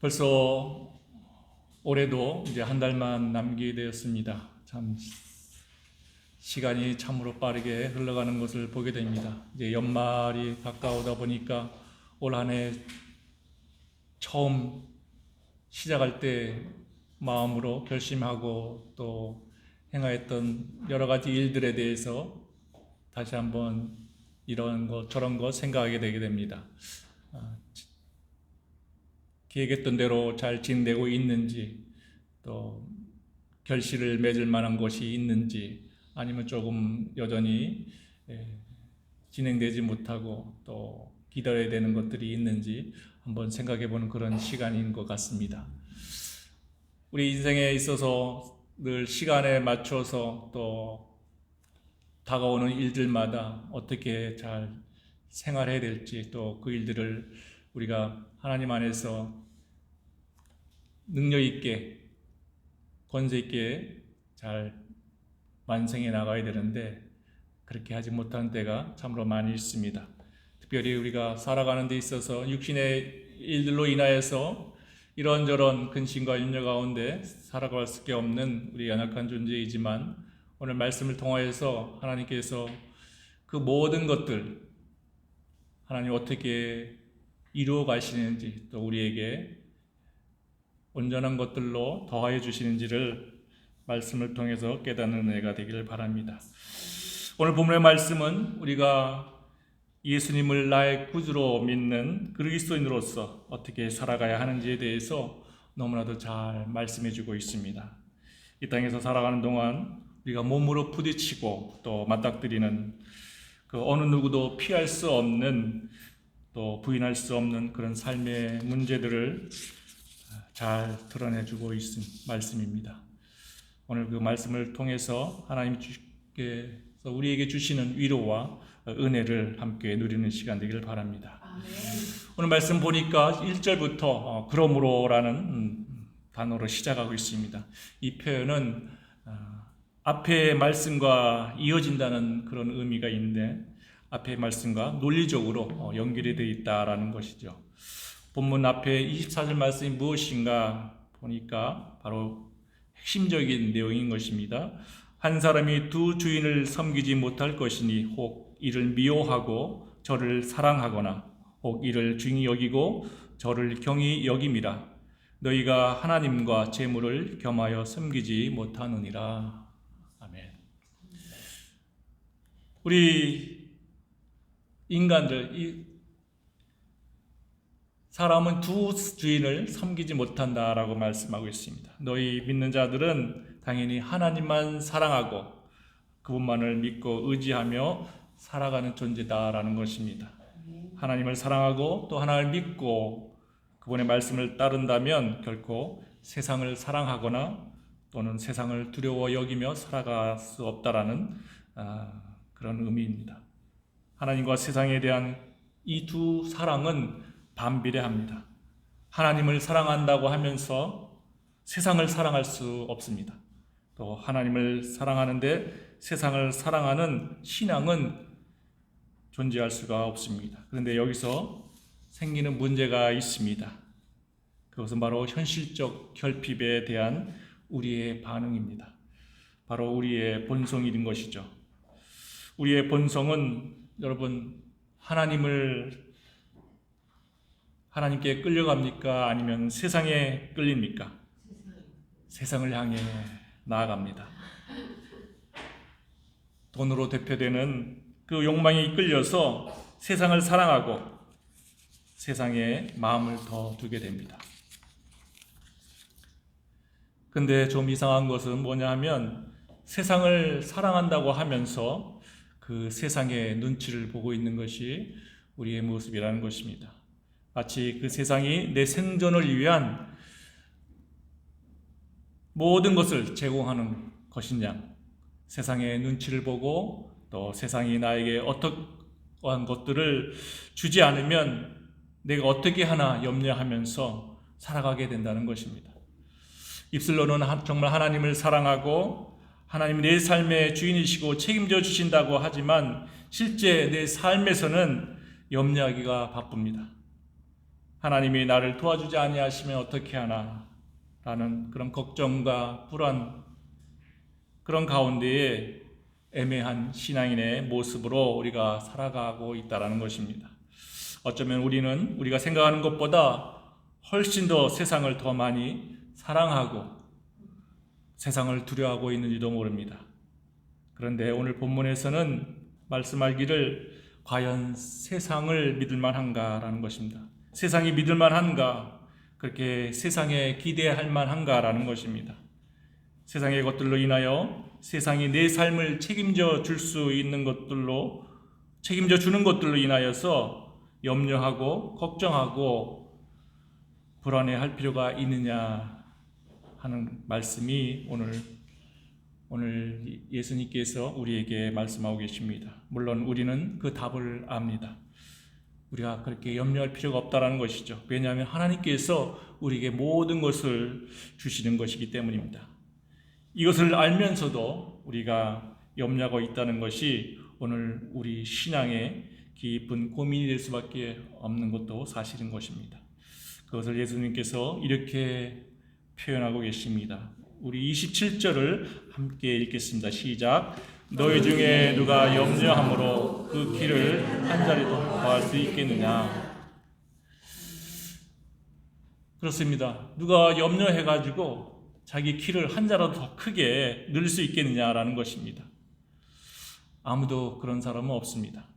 벌써 올해도 이제 한 달만 남게 되었습니다. 참 시간이 참으로 빠르게 흘러가는 것을 보게 됩니다. 이제 연말이 가까우다 보니까 올 한 해 처음 시작할 때 마음으로 결심하고 또 행하였던 여러 가지 일들에 대해서 다시 한번 이런 것 저런 것 생각하게 되게 됩니다. 계획했던 대로 잘 진행되고 있는지, 또 결실을 맺을 만한 것이 있는지, 아니면 조금 여전히 진행되지 못하고 또 기다려야 되는 것들이 있는지 한번 생각해 보는 그런 시간인 것 같습니다. 우리 인생에 있어서 늘 시간에 맞춰서 또 다가오는 일들마다 어떻게 잘 생활해야 될지, 또 그 일들을 우리가 하나님 안에서 능력 있게 권세 있게 잘 완성해 나가야 되는데 그렇게 하지 못하는 때가 참으로 많이 있습니다. 특별히 우리가 살아가는 데 있어서 육신의 일들로 인하여서 이런저런 근심과 염려 가운데 살아갈 수밖에 없는 우리 연약한 존재이지만, 오늘 말씀을 통하여서 하나님께서 그 모든 것들 하나님 어떻게 이루어 가시는지, 또 우리에게 온전한 것들로 더하여 주시는지를 말씀을 통해서 깨닫는 은혜가 되기를 바랍니다. 오늘 본문의 말씀은 우리가 예수님을 나의 구주로 믿는 그리스도인으로서 어떻게 살아가야 하는지에 대해서 너무나도 잘 말씀해 주고 있습니다. 이 땅에서 살아가는 동안 우리가 몸으로 부딪히고 또 맞닥뜨리는 그 어느 누구도 피할 수 없는, 또 부인할 수 없는 그런 삶의 문제들을 잘 드러내주고 있는 말씀입니다. 오늘 그 말씀을 통해서 하나님께서 우리에게 주시는 위로와 은혜를 함께 누리는 시간 되기를 바랍니다. 아멘. 오늘 말씀 보니까 1절부터 그러므로라는 단어로 시작하고 있습니다. 이 표현은 앞의 말씀과 이어진다는 그런 의미가 있는데, 앞의 말씀과 논리적으로 연결이 되어 있다라는 것이죠. 본문 앞에 24절 말씀이 무엇인가 보니까 바로 핵심적인 내용인 것입니다. 한 사람이 두 주인을 섬기지 못할 것이니 혹 이를 미워하고 저를 사랑하거나 혹 이를 중히 여기고 저를 경히 여김이라. 너희가 하나님과 재물을 겸하여 섬기지 못하느니라. 아멘. 우리 인간들, 사람은 두 주인을 섬기지 못한다라고 말씀하고 있습니다. 너희 믿는 자들은 당연히 하나님만 사랑하고 그분만을 믿고 의지하며 살아가는 존재다라는 것입니다. 하나님을 사랑하고 또 하나님을 믿고 그분의 말씀을 따른다면 결코 세상을 사랑하거나 또는 세상을 두려워 여기며 살아갈 수 없다라는 그런 의미입니다. 하나님과 세상에 대한 이 두 사랑은 반비례합니다. 하나님을 사랑한다고 하면서 세상을 사랑할 수 없습니다. 또 하나님을 사랑하는데 세상을 사랑하는 신앙은 존재할 수가 없습니다. 그런데 여기서 생기는 문제가 있습니다. 그것은 바로 현실적 결핍에 대한 우리의 반응입니다. 바로 우리의 본성인 것이죠. 우리의 본성은 여러분, 하나님께 끌려갑니까? 아니면 세상에 끌립니까? 세상을 향해 나아갑니다. 돈으로 대표되는 그 욕망에 이끌려서 세상을 사랑하고 세상에 마음을 더 두게 됩니다. 근데 좀 이상한 것은 뭐냐 하면, 세상을 사랑한다고 하면서 그 세상의 눈치를 보고 있는 것이 우리의 모습이라는 것입니다. 마치 그 세상이 내 생존을 위한 모든 것을 제공하는 것인 양, 세상의 눈치를 보고 또 세상이 나에게 어떠한 것들을 주지 않으면 내가 어떻게 하나 염려하면서 살아가게 된다는 것입니다. 입술로는 정말 하나님을 사랑하고 하나님 내 삶의 주인이시고 책임져 주신다고 하지만 실제 내 삶에서는 염려하기가 바쁩니다. 하나님이 나를 도와주지 아니하시면 어떻게 하나 라는 그런 걱정과 불안, 그런 가운데에 애매한 신앙인의 모습으로 우리가 살아가고 있다는 것입니다. 어쩌면 우리는 우리가 생각하는 것보다 훨씬 더 세상을 더 많이 사랑하고 세상을 두려워하고 있는지도 모릅니다. 그런데 오늘 본문에서는 말씀하기를 과연 세상을 믿을 만한가라는 것입니다. 세상이 믿을 만한가, 그렇게 세상에 기대할 만한가라는 것입니다. 세상의 것들로 인하여 세상이 내 삶을 책임져 줄 수 있는 것들로, 책임져 주는 것들로 인하여서 염려하고 걱정하고 불안해할 필요가 있느냐 하는 말씀이 오늘 예수님께서 우리에게 말씀하고 계십니다. 물론 우리는 그 답을 압니다. 우리가 그렇게 염려할 필요가 없다는 것이죠. 왜냐하면 하나님께서 우리에게 모든 것을 주시는 것이기 때문입니다. 이것을 알면서도 우리가 염려하고 있다는 것이 오늘 우리 신앙의 깊은 고민이 될 수밖에 없는 것도 사실인 것입니다. 그것을 예수님께서 이렇게 표현하고 계십니다. 우리 27절을 함께 읽겠습니다. 시작. 너희 중에 누가 염려함으로 그 길을 한 자리 더 더할 수 있겠느냐. 그렇습니다. 누가 염려해가지고 자기 키를 한 자라도 더 크게 늘 수 있겠느냐라는 것입니다. 아무도 그런 사람은 없습니다.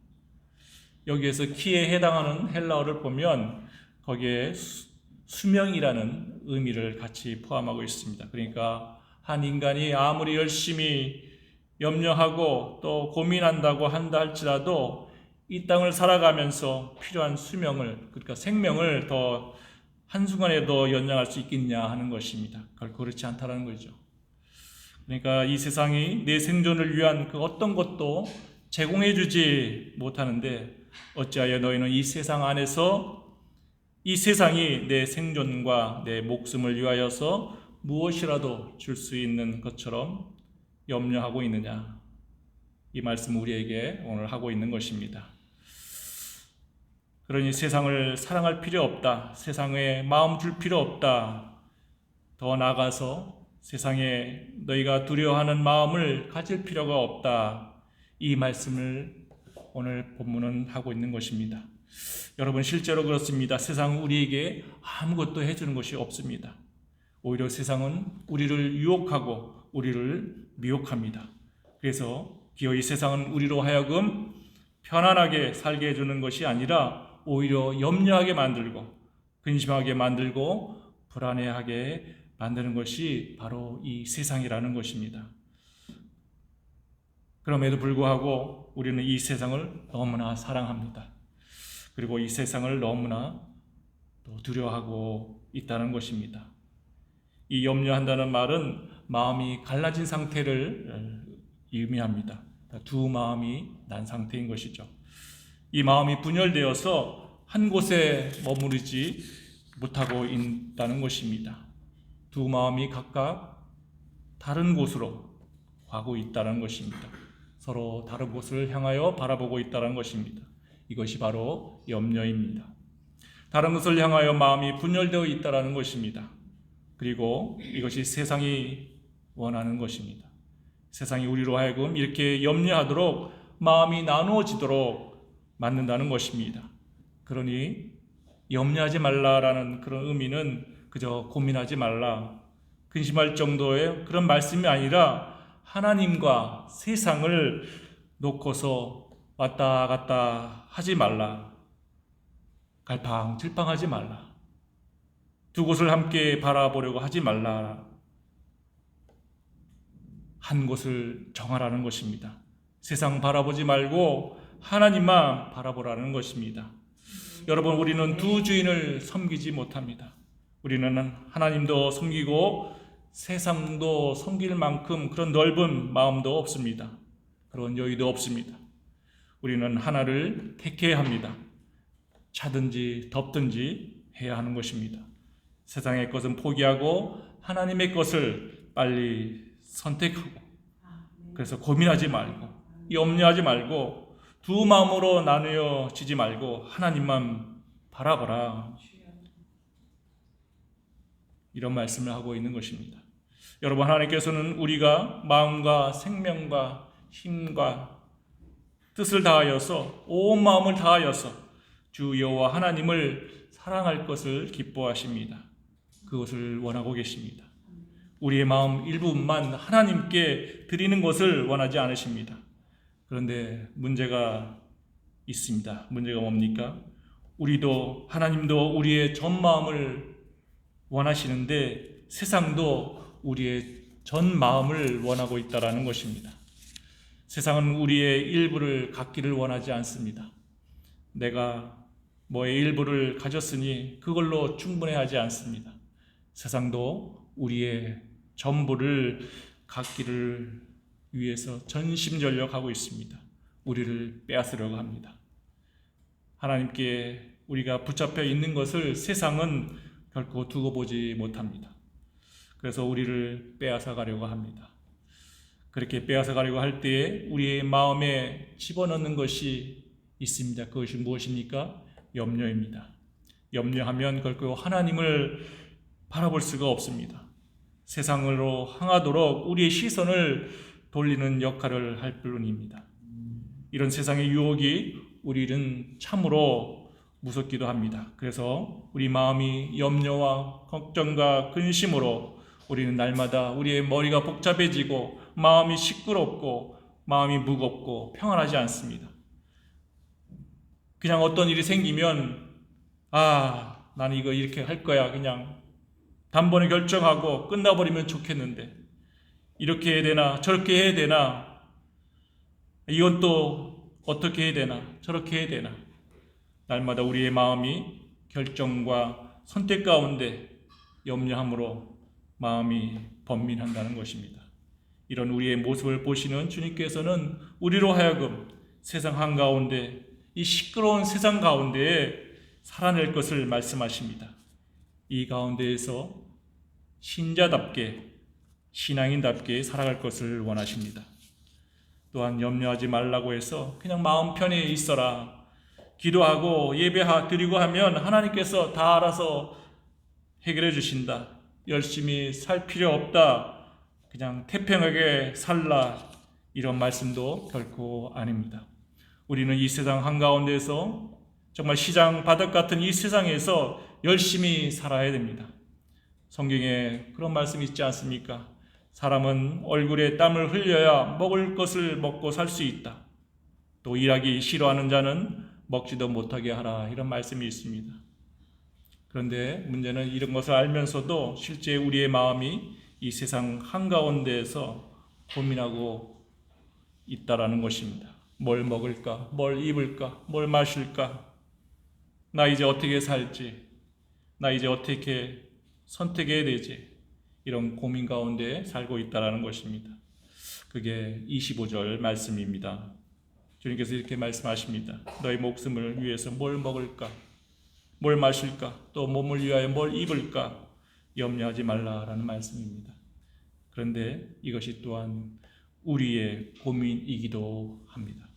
여기에서 키에 해당하는 헬라어를 보면 거기에 수명이라는 의미를 같이 포함하고 있습니다. 그러니까 한 인간이 아무리 열심히 염려하고 또 고민한다고 한다 할지라도 이 땅을 살아가면서 필요한 수명을, 그러니까 생명을 더 한순간에 더 연장할 수 있겠냐 하는 것입니다. 결코 그렇지 않다는 거죠. 그러니까 이 세상이 내 생존을 위한 그 어떤 것도 제공해 주지 못하는데 어찌하여 너희는 이 세상 안에서 이 세상이 내 생존과 내 목숨을 위하여서 무엇이라도 줄 수 있는 것처럼 염려하고 있느냐. 이 말씀을 우리에게 오늘 하고 있는 것입니다. 그러니 세상을 사랑할 필요 없다. 세상에 마음 줄 필요 없다. 더 나아가서 세상에 너희가 두려워하는 마음을 가질 필요가 없다. 이 말씀을 오늘 본문은 하고 있는 것입니다. 여러분, 실제로 그렇습니다. 세상은 우리에게 아무것도 해주는 것이 없습니다. 오히려 세상은 우리를 유혹하고 우리를 미혹합니다. 그래서 기어이 세상은 우리로 하여금 편안하게 살게 해주는 것이 아니라 오히려 염려하게 만들고 근심하게 만들고 불안해하게 만드는 것이 바로 이 세상이라는 것입니다. 그럼에도 불구하고 우리는 이 세상을 너무나 사랑합니다. 그리고 이 세상을 너무나 또 두려워하고 있다는 것입니다. 이 염려한다는 말은 마음이 갈라진 상태를 의미합니다. 두 마음이 난 상태인 것이죠. 이 마음이 분열되어서 한 곳에 머무르지 못하고 있다는 것입니다. 두 마음이 각각 다른 곳으로 가고 있다는 것입니다. 서로 다른 곳을 향하여 바라보고 있다는 것입니다. 이것이 바로 염려입니다. 다른 것을 향하여 마음이 분열되어 있다는 것입니다. 그리고 이것이 세상이 원하는 것입니다. 세상이 우리로 하여금 이렇게 염려하도록 마음이 나누어지도록 만든다는 것입니다. 그러니 염려하지 말라라는 그런 의미는 그저 고민하지 말라, 근심할 정도의 그런 말씀이 아니라 하나님과 세상을 놓고서 왔다 갔다 하지 말라, 갈팡질팡하지 말라, 두 곳을 함께 바라보려고 하지 말라, 한 곳을 정하라는 것입니다. 세상 바라보지 말고 하나님만 바라보라는 것입니다. 여러분, 우리는 두 주인을 섬기지 못합니다. 우리는 하나님도 섬기고 세상도 섬길 만큼 그런 넓은 마음도 없습니다. 그런 여유도 없습니다. 우리는 하나를 택해야 합니다. 차든지 덥든지 해야 하는 것입니다. 세상의 것은 포기하고 하나님의 것을 빨리 선택하고, 그래서 고민하지 말고 염려하지 말고 두 마음으로 나누어지지 말고 하나님만 바라보라. 이런 말씀을 하고 있는 것입니다. 여러분, 하나님께서는 우리가 마음과 생명과 힘과 뜻을 다하여서 온 마음을 다하여서 주 여호와 하나님을 사랑할 것을 기뻐하십니다. 그것을 원하고 계십니다. 우리의 마음 일부분만 하나님께 드리는 것을 원하지 않으십니다. 그런데 문제가 있습니다. 문제가 뭡니까? 우리도 하나님도 우리의 전 마음을 원하시는데 세상도 우리의 전 마음을 원하고 있다라는 것입니다. 세상은 우리의 일부를 갖기를 원하지 않습니다. 내가 뭐의 일부를 가졌으니 그걸로 충분해하지 않습니다. 세상도 우리의 전부를 갖기를 위해서 전심전력하고 있습니다. 우리를 빼앗으려고 합니다. 하나님께 우리가 붙잡혀 있는 것을 세상은 결코 두고 보지 못합니다. 그래서 우리를 빼앗아 가려고 합니다. 그렇게 빼앗아 가려고 할 때에 우리의 마음에 집어넣는 것이 있습니다. 그것이 무엇입니까? 염려입니다. 염려하면 결코 하나님을 바라볼 수가 없습니다. 세상으로 향하도록 우리의 시선을 돌리는 역할을 할 뿐입니다. 이런 세상의 유혹이 우리는 참으로 무섭기도 합니다. 그래서 우리 마음이 염려와 걱정과 근심으로 우리는 날마다 우리의 머리가 복잡해지고 마음이 시끄럽고 마음이 무겁고 평안하지 않습니다. 그냥 어떤 일이 생기면 나는 이거 이렇게 할 거야. 그냥 단번에 결정하고 끝나버리면 좋겠는데 이렇게 해야 되나 저렇게 해야 되나 이건 또 어떻게 해야 되나 저렇게 해야 되나 날마다 우리의 마음이 결정과 선택 가운데 염려함으로 마음이 번민한다는 것입니다. 이런 우리의 모습을 보시는 주님께서는 우리로 하여금 세상 한가운데 이 시끄러운 세상 가운데에 살아낼 것을 말씀하십니다. 이 가운데에서 신자답게 신앙인답게 살아갈 것을 원하십니다. 또한 염려하지 말라고 해서 그냥 마음 편히 있어라. 기도하고 예배 드리고 하면 하나님께서 다 알아서 해결해 주신다. 열심히 살 필요 없다. 그냥 태평하게 살라. 이런 말씀도 결코 아닙니다. 우리는 이 세상 한가운데서 정말 시장 바닥 같은 이 세상에서 열심히 살아야 됩니다. 성경에 그런 말씀이 있지 않습니까? 사람은 얼굴에 땀을 흘려야 먹을 것을 먹고 살 수 있다. 또 일하기 싫어하는 자는 먹지도 못하게 하라. 이런 말씀이 있습니다. 그런데 문제는 이런 것을 알면서도 실제 우리의 마음이 이 세상 한가운데에서 고민하고 있다라는 것입니다. 뭘 먹을까? 뭘 입을까? 뭘 마실까? 나 이제 어떻게 살지? 나 이제 어떻게 선택해야 되지? 이런 고민 가운데 살고 있다라는 것입니다. 그게 25절 말씀입니다. 주님께서 이렇게 말씀하십니다. 너희 목숨을 위해서 뭘 먹을까? 뭘 마실까? 또 몸을 위하여 뭘 입을까? 염려하지 말라라는 말씀입니다. 그런데 이것이 또한 우리의 고민이기도 합니다.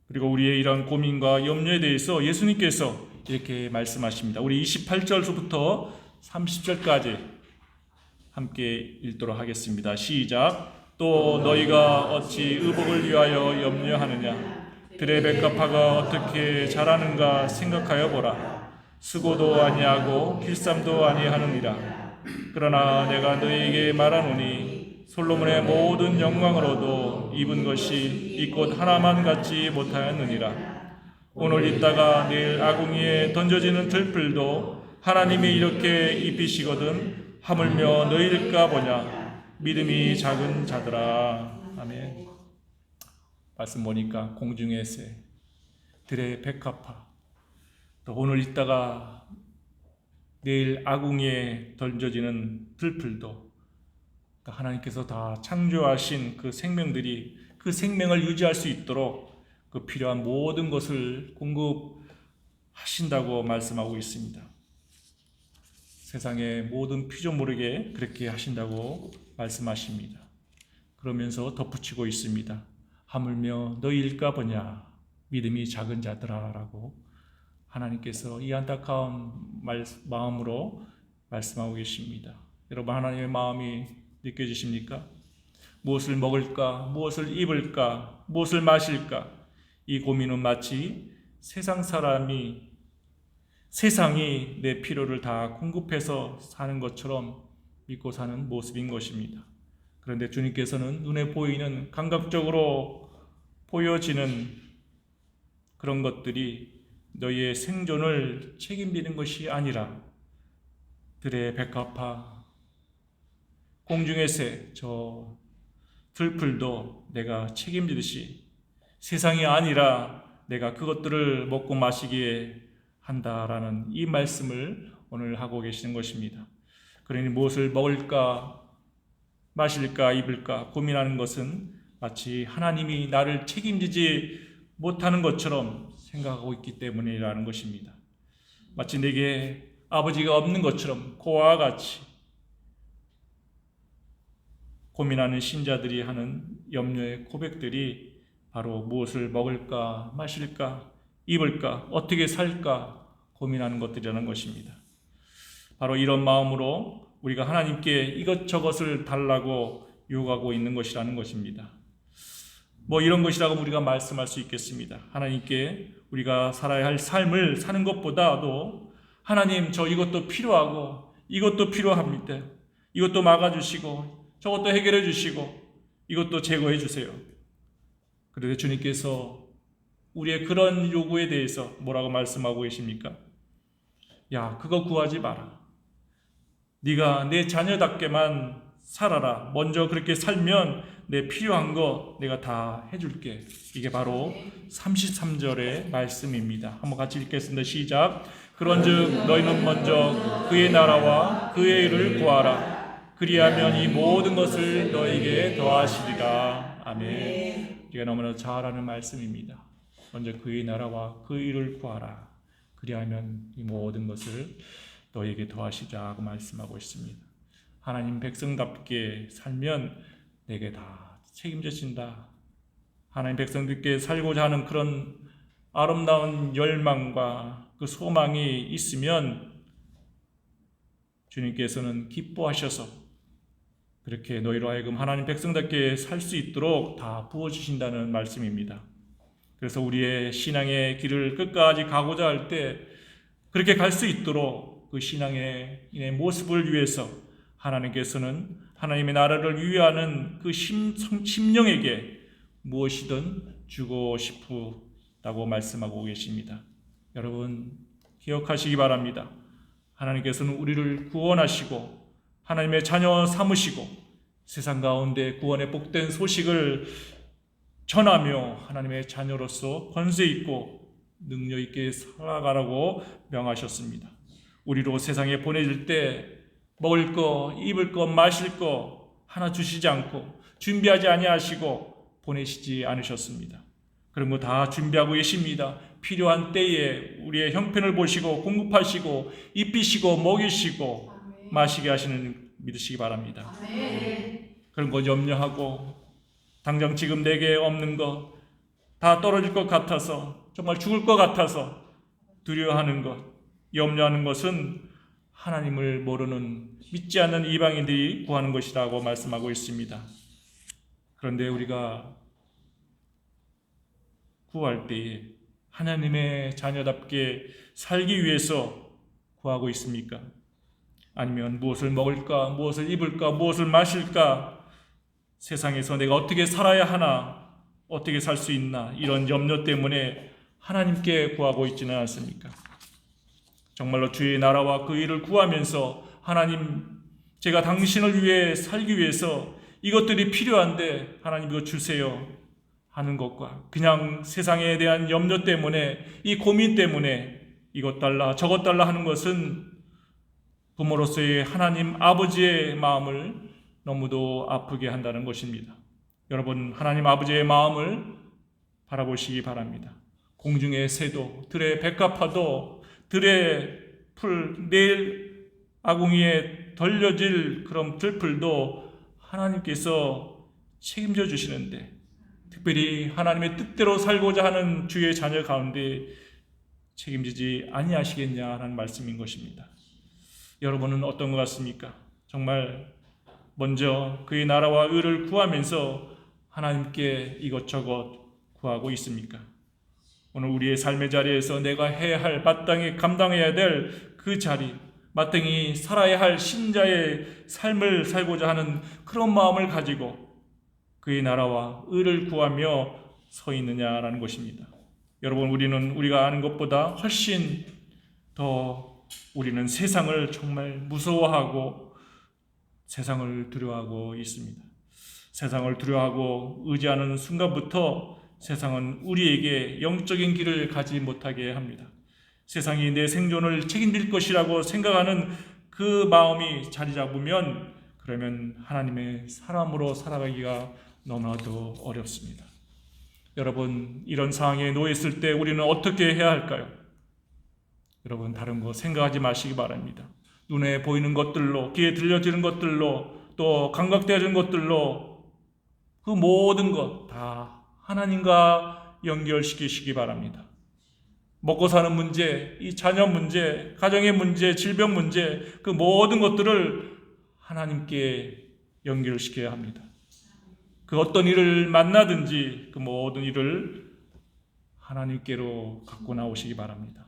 그리고 우리의 이러한 고민과 염려에 대해서 예수님께서 이렇게 말씀하십니다. 우리 28절부터 30절까지 함께 읽도록 하겠습니다. 시작. 또 너희가 어찌 의복을 위하여 염려하느냐? 들의 백합화가 어떻게 자라는가 생각하여 보라. 수고도 아니하고 길쌈도 아니하느니라. 그러나 내가 너희에게 말하노니 솔로몬의 모든 영광으로도 입은 것이 이 꽃 하나만 갖지 못하였느니라. 오늘 있다가 내일 아궁이에 던져지는 들풀도 하나님이 이렇게 입히시거든 하물며 너희일까 보냐. 믿음이 작은 자들아. 아멘. 말씀 보니까 공중의 새, 들의 백합화, 또 오늘 있다가 내일 아궁이에 던져지는 들풀도 하나님께서 다 창조하신 그 생명들이 그 생명을 유지할 수 있도록 그 필요한 모든 것을 공급하신다고 말씀하고 있습니다. 세상의 모든 피조물에게 그렇게 하신다고 말씀하십니다. 그러면서 덧붙이고 있습니다. 하물며 너희일까 보냐 믿음이 작은 자들아 라고 하나님께서 이 안타까운 마음으로 말씀하고 계십니다. 여러분, 하나님의 마음이 느껴지십니까? 무엇을 먹을까? 무엇을 입을까? 무엇을 마실까? 이 고민은 마치 세상 사람이 세상이 내 필요를 다 공급해서 사는 것처럼 믿고 사는 모습인 것입니다. 그런데 주님께서는 눈에 보이는 감각적으로 보여지는 그런 것들이 너희의 생존을 책임지는 것이 아니라 들의 백합화, 공중의 새, 저 들풀도 내가 책임지듯이 세상이 아니라 내가 그것들을 먹고 마시기에 한다라는 이 말씀을 오늘 하고 계시는 것입니다. 그러니 무엇을 먹을까, 마실까, 입을까 고민하는 것은 마치 하나님이 나를 책임지지 못하는 것처럼 생각하고 있기 때문이라는 것입니다. 마치 내게 아버지가 없는 것처럼 그와 같이 고민하는 신자들이 하는 염려의 고백들이 바로 무엇을 먹을까, 마실까, 입을까, 어떻게 살까 고민하는 것들이라는 것입니다. 바로 이런 마음으로 우리가 하나님께 이것저것을 달라고 요구하고 있는 것이라는 것입니다. 뭐 이런 것이라고 우리가 말씀할 수 있겠습니다. 하나님께 우리가 살아야 할 삶을 사는 것보다도 하나님, 저 이것도 필요하고 이것도 필요합니다. 이것도 막아주시고 저것도 해결해 주시고 이것도 제거해 주세요. 그런데 주님께서 우리의 그런 요구에 대해서 뭐라고 말씀하고 계십니까? 야, 그거 구하지 마라. 네가 내 자녀답게만 살아라. 먼저 그렇게 살면 내 필요한 거 내가 다 해줄게. 이게 바로 33절의 말씀입니다. 한번 같이 읽겠습니다. 시작. 그런즉 너희는 먼저 그의 나라와 그의 의를 구하라. 그리하면 이 모든 것을 너희에게 더하시리라. 아멘. 우리가 너무나 잘 아는 말씀입니다. 먼저 그의 나라와 그의 의를 구하라. 그리하면 이 모든 것을 너희에게 더하시자고 말씀하고 있습니다. 하나님 백성답게 살면 내게 다 책임지신다. 하나님 백성들께 살고자 하는 그런 아름다운 열망과 그 소망이 있으면 주님께서는 기뻐하셔서 그렇게 너희로 하여금 하나님 백성답게 살 수 있도록 다 부어주신다는 말씀입니다. 그래서 우리의 신앙의 길을 끝까지 가고자 할 때 그렇게 갈 수 있도록 그 신앙의 모습을 위해서 하나님께서는 하나님의 나라를 위하는 그 심령에게 무엇이든 주고 싶다고 말씀하고 계십니다. 여러분 기억하시기 바랍니다. 하나님께서는 우리를 구원하시고 하나님의 자녀 삼으시고 세상 가운데 구원의 복된 소식을 전하며 하나님의 자녀로서 권세 있고 능력 있게 살아가라고 명하셨습니다. 우리로 세상에 보내질 때 먹을 거, 입을 거, 마실 거 하나 주시지 않고 준비하지 아니하시고 보내시지 않으셨습니다. 그런 거 다 준비하고 계십니다. 필요한 때에 우리의 형편을 보시고 공급하시고 입히시고 먹이시고 마시게 하시는 믿으시기 바랍니다. 그런 거 염려하고 당장 지금 내게 없는 거 다 떨어질 것 같아서 정말 죽을 것 같아서 두려워하는 것, 염려하는 것은 하나님을 모르는 믿지 않는 이방인들이 구하는 것이라고 말씀하고 있습니다. 그런데 우리가 구할 때에 하나님의 자녀답게 살기 위해서 구하고 있습니까? 아니면 무엇을 먹을까, 무엇을 입을까, 무엇을 마실까, 세상에서 내가 어떻게 살아야 하나, 어떻게 살 수 있나 이런 염려 때문에 하나님께 구하고 있지는 않습니까? 정말로 주의 나라와 그 일을 구하면서 하나님, 제가 당신을 위해 살기 위해서 이것들이 필요한데 하나님 이거 주세요 하는 것과 그냥 세상에 대한 염려 때문에 이 고민 때문에 이것 달라 저것 달라 하는 것은 부모로서의 하나님 아버지의 마음을 너무도 아프게 한다는 것입니다. 여러분 하나님 아버지의 마음을 바라보시기 바랍니다. 공중의 새도 들의 백합화도 들의 풀 내일 아궁이에 덜려질 그런 들풀도 하나님께서 책임져 주시는데 특별히 하나님의 뜻대로 살고자 하는 주의 자녀 가운데 책임지지 아니하시겠냐는 말씀인 것입니다. 여러분은 어떤 것 같습니까? 정말 먼저 그의 나라와 의를 구하면서 하나님께 이것저것 구하고 있습니까? 오늘 우리의 삶의 자리에서 내가 해야 할, 마땅히 감당해야 될 그 자리, 마땅히 살아야 할 신자의 삶을 살고자 하는 그런 마음을 가지고 그의 나라와 의를 구하며 서 있느냐라는 것입니다. 여러분, 우리가 아는 것보다 훨씬 더 우리는 세상을 정말 무서워하고 세상을 두려워하고 있습니다. 세상을 두려워하고 의지하는 순간부터 세상은 우리에게 영적인 길을 가지 못하게 합니다. 세상이 내 생존을 책임질 것이라고 생각하는 그 마음이 자리 잡으면 그러면 하나님의 사람으로 살아가기가 너무나도 어렵습니다. 여러분, 이런 상황에 놓였을 때 우리는 어떻게 해야 할까요? 여러분, 다른 거 생각하지 마시기 바랍니다. 눈에 보이는 것들로, 귀에 들려지는 것들로, 또 감각되어지는 것들로 그 모든 것 다 하나님과 연결시키시기 바랍니다. 먹고 사는 문제, 이 자녀 문제, 가정의 문제, 질병 문제, 그 모든 것들을 하나님께 연결시켜야 합니다. 그 어떤 일을 만나든지 그 모든 일을 하나님께로 갖고 나오시기 바랍니다.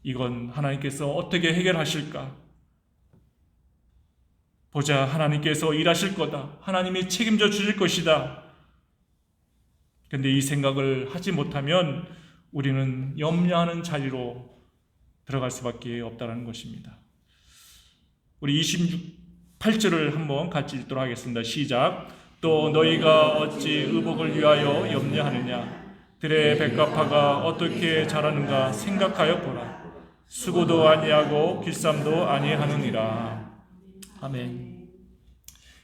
이건 하나님께서 어떻게 해결하실까? 보자, 하나님께서 일하실 거다. 하나님이 책임져 주실 것이다. 그런데 이 생각을 하지 못하면 우리는 염려하는 자리로 들어갈 수밖에 없다는 것입니다. 우리 28절을 한번 같이 읽도록 하겠습니다. 시작. 또 너희가 어찌 의복을 위하여 염려하느냐? 들의 백합화가 어떻게 자라는가 생각하여 보라. 수고도 아니하고 길쌈도 아니하느니라. 아멘.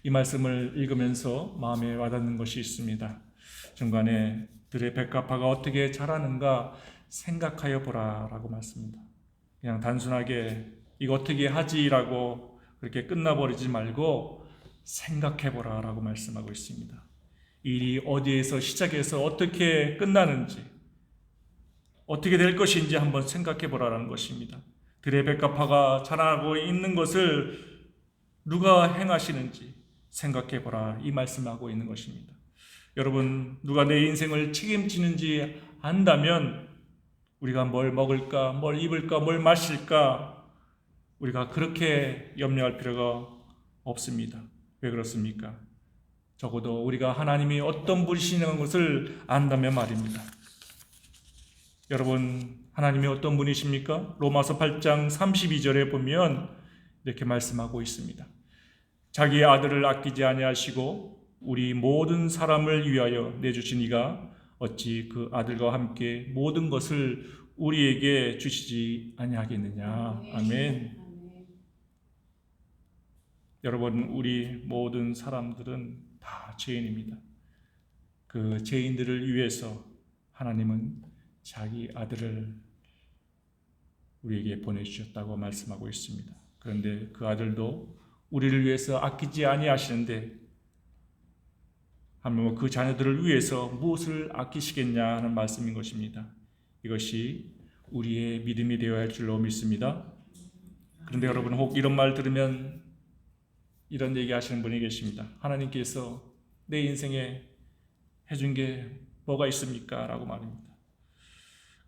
이 말씀을 읽으면서 마음에 와닿는 것이 있습니다. 중간에 들의 백합화가 어떻게 자라는가 생각하여 보라 라고 말씀입니다. 그냥 단순하게 이거 어떻게 하지라고 그렇게 끝나버리지 말고 생각해 보라 라고 말씀하고 있습니다. 일이 어디에서 시작해서 어떻게 끝나는지, 어떻게 될 것인지 한번 생각해 보라라는 것입니다. 들의 백합화가 자라고 있는 것을 누가 행하시는지 생각해 보라, 이 말씀하고 있는 것입니다. 여러분, 누가 내 인생을 책임지는지 안다면 우리가 뭘 먹을까, 뭘 입을까, 뭘 마실까 우리가 그렇게 염려할 필요가 없습니다. 왜 그렇습니까? 적어도 우리가 하나님이 어떤 분이시는 것을 안다면 말입니다. 여러분, 하나님이 어떤 분이십니까? 로마서 8장 32절에 보면 이렇게 말씀하고 있습니다. 자기의 아들을 아끼지 아니하시고 우리 모든 사람을 위하여 내주신 이가 어찌 그 아들과 함께 모든 것을 우리에게 주시지 아니하겠느냐. 아멘. 여러분, 우리 모든 사람들은 다 죄인입니다. 그 죄인들을 위해서 하나님은 자기 아들을 우리에게 보내주셨다고 말씀하고 있습니다. 그런데 그 아들도 우리를 위해서 아끼지 아니하시는데 하면 그 자녀들을 위해서 무엇을 아끼시겠냐 하는 말씀인 것입니다. 이것이 우리의 믿음이 되어야 할 줄로 믿습니다. 그런데 여러분, 혹 이런 말 들으면 이런 얘기 하시는 분이 계십니다. 하나님께서 내 인생에 해준 게 뭐가 있습니까? 라고 말입니다.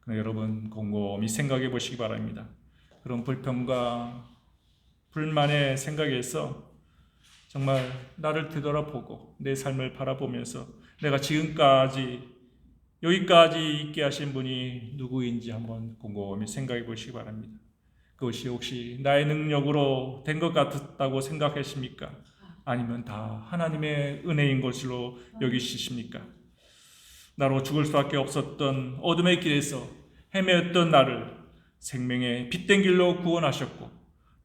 그러나 여러분, 곰곰이 생각해 보시기 바랍니다. 그런 불평과 불만의 생각에서 정말 나를 되돌아보고 내 삶을 바라보면서 내가 지금까지 여기까지 있게 하신 분이 누구인지 한번 곰곰이 생각해 보시기 바랍니다. 그것이 혹시 나의 능력으로 된 것 같다고 생각하십니까? 아니면 다 하나님의 은혜인 것으로 여기시십니까? 나로 죽을 수밖에 없었던 어둠의 길에서 헤매었던 나를 생명의 빛된 길로 구원하셨고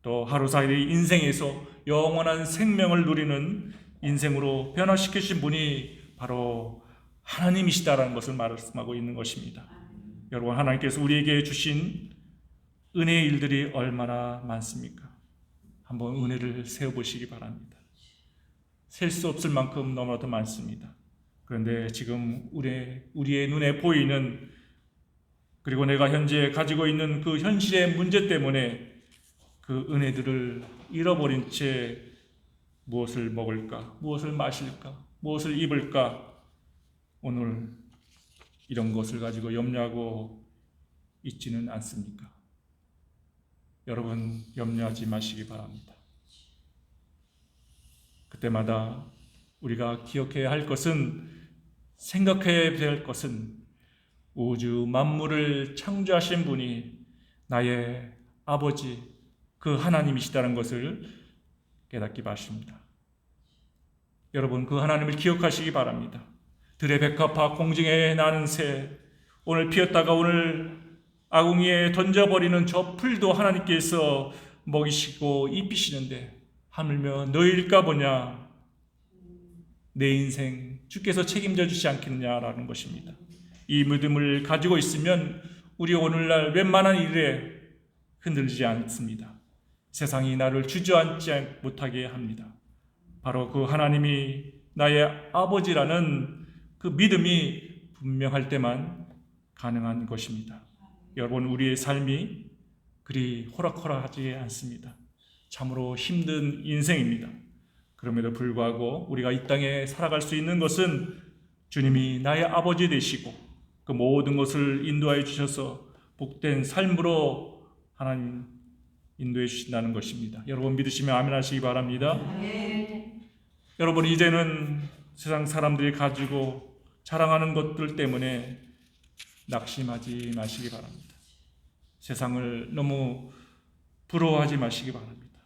또 하루살이 인생에서 영원한 생명을 누리는 인생으로 변화시키신 분이 바로 하나님이시다라는 것을 말씀하고 있는 것입니다. 여러분, 하나님께서 우리에게 주신 은혜의 일들이 얼마나 많습니까? 한번 은혜를 세어보시기 바랍니다. 셀 수 없을 만큼 너무나도 많습니다. 그런데 지금 우리의 눈에 보이는, 그리고 내가 현재 가지고 있는 그 현실의 문제 때문에 그 은혜들을 잃어버린 채 무엇을 먹을까, 무엇을 마실까, 무엇을 입을까, 오늘 이런 것을 가지고 염려하고 있지는 않습니까? 여러분, 염려하지 마시기 바랍니다. 그때마다 우리가 기억해야 할 것은, 생각해야 될 것은 우주 만물을 창조하신 분이 나의 아버지, 그 하나님이시다는 것을 깨닫기 바랍니다. 여러분, 그 하나님을 기억하시기 바랍니다. 들의 백합화, 공중에 나는 새, 오늘 피었다가 오늘 아궁이에 던져버리는 저 풀도 하나님께서 먹이시고 입히시는데 하물며 너희일까 보냐, 내 인생 주께서 책임져 주지 않겠느냐라는 것입니다. 이 믿음을 가지고 있으면 우리 오늘날 웬만한 일에 흔들리지 않습니다. 세상이 나를 주저앉지 못하게 합니다. 바로 그 하나님이 나의 아버지라는 그 믿음이 분명할 때만 가능한 것입니다. 여러분, 우리의 삶이 그리 호락호락하지 않습니다. 참으로 힘든 인생입니다. 그럼에도 불구하고 우리가 이 땅에 살아갈 수 있는 것은 주님이 나의 아버지 되시고 그 모든 것을 인도하여 주셔서 복된 삶으로 하나님 인도해 주신다는 것입니다. 여러분, 믿으시면 아멘 하시기 바랍니다. 여러분, 이제는 세상 사람들이 가지고 자랑하는 것들 때문에 낙심하지 마시기 바랍니다. 세상을 너무 부러워하지 마시기 바랍니다.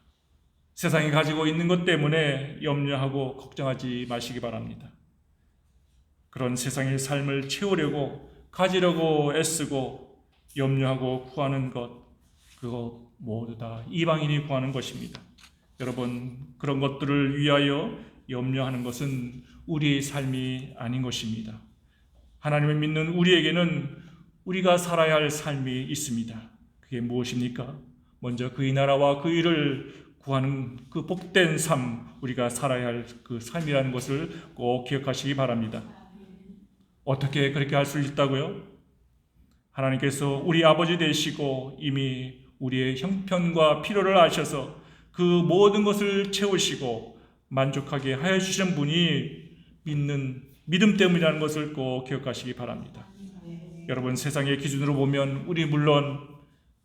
세상이 가지고 있는 것 때문에 염려하고 걱정하지 마시기 바랍니다. 그런 세상의 삶을 채우려고 가지려고 애쓰고 염려하고 구하는 것, 그거 모두 다 이방인이 구하는 것입니다. 여러분, 그런 것들을 위하여 염려하는 것은 우리의 삶이 아닌 것입니다. 하나님을 믿는 우리에게는 우리가 살아야 할 삶이 있습니다. 그게 무엇입니까? 먼저 그의 나라와 그 일을 구하는 그 복된 삶, 우리가 살아야 할 그 삶이라는 것을 꼭 기억하시기 바랍니다. 어떻게 그렇게 할 수 있다고요? 하나님께서 우리 아버지 되시고 이미 우리의 형편과 필요를 아셔서 그 모든 것을 채우시고 만족하게 하여 주신 분이 믿는 믿음 때문이라는 것을 꼭 기억하시기 바랍니다. 여러분, 세상의 기준으로 보면 우리 물론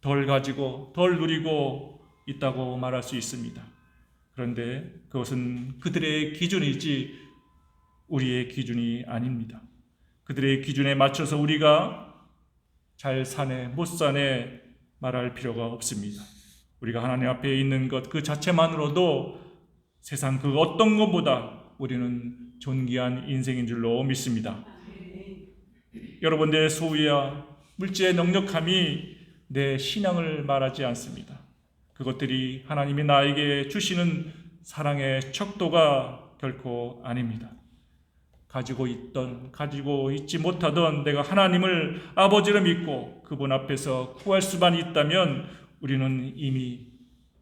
덜 가지고 덜 누리고 있다고 말할 수 있습니다. 그런데 그것은 그들의 기준이지 우리의 기준이 아닙니다. 그들의 기준에 맞춰서 우리가 잘 사네 못 사네 말할 필요가 없습니다. 우리가 하나님 앞에 있는 것 그 자체만으로도 세상 그 어떤 것보다 우리는 존귀한 인생인 줄로 믿습니다. 여러분, 내 소유야 물질의 넉넉함이 내 신앙을 말하지 않습니다. 그것들이 하나님이 나에게 주시는 사랑의 척도가 결코 아닙니다. 가지고 있던 가지고 있지 못하던 내가 하나님을 아버지로 믿고 그분 앞에서 구할 수만 있다면 우리는 이미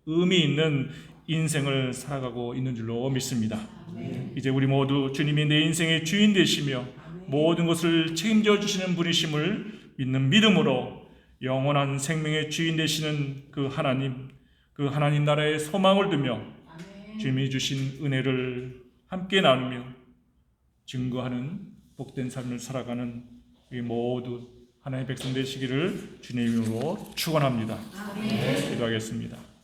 의미 있는 인생을 살아가고 있는 줄로 믿습니다. 이제 우리 모두 주님이 내 인생의 주인 되시며 모든 것을 책임져 주시는 분이심을 믿는 믿음으로 영원한 생명의 주인 되시는 그 하나님 나라의 소망을 두며 주님이 주신 은혜를 함께 나누며 증거하는 복된 삶을 살아가는 우리 모두 하나님의 백성 되시기를 주님의 이름으로 축원합니다. 기도하겠습니다.